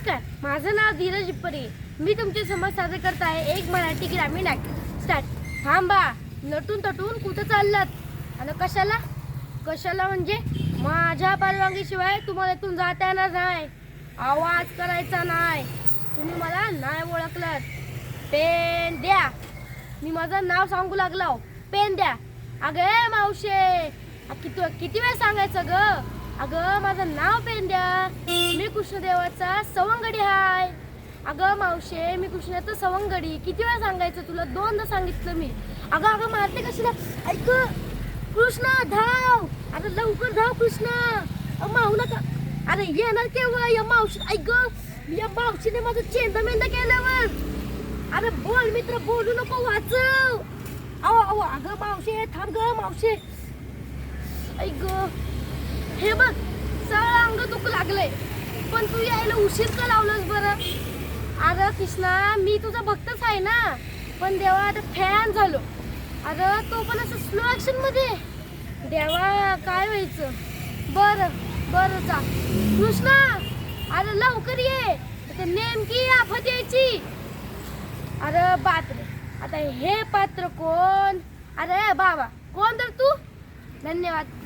नमस्कार, माझं नाव धीरज हिप्परे. मी तुमच्या समोर सादर करत आहे एक मराठी ग्रामीण नाटक. स्टार्ट. थांबा, नटून तटून कुठं चाललात आणि कशाला? कशाला म्हणजे माझ्या परवानगीशिवाय तुम्हाला इथून जाता येणार नाही. आवाज करायचा नाही. तुम्ही मला नाही ओळखलात. पेन द्या. मी माझं नाव सांगू लागलो. पेन द्या. अगं मावशे, किती वेळ सांगायचं ग? अगं माझं नाव पेन द्या. मी कृष्णदेवाचा सवंगडी हाय. अगं मावशे, मी कृष्णाचं सवंगडी. किती वेळा सांगायचं तुला? दोनदा सांगितलं मी. अगं अगं मारते कशाला? ऐक कृष्णा, धाव. अरे लवकर धाव कृष्णा. माऊ नका. अरे येणार केव्हा या मावशी? ऐक या मावशीने माझं चेंदा केल्यावर. अरे बोल मित्र, बोलू नको, वाचव. अहो अगं मावशे, थांब ग मावशे. ऐक हे बघ, सगळं अंग दुखू लागलंय, पण तू यायला उशीर का लावलंस बरं? अरे कृष्णा, मी तुझा भक्तच आहे ना, पण देवा आता फॅन झालो. अरे तो पण असं स्लो ऍक्शन मध्ये. देवा काय व्हायचं? बरं जा कृष्णा. अरे लवकर ये, नेमकी आफत यायची. अरे बापरे, आता हे पात्र कोण? अरे बाबा, कोण तर तू? धन्यवाद.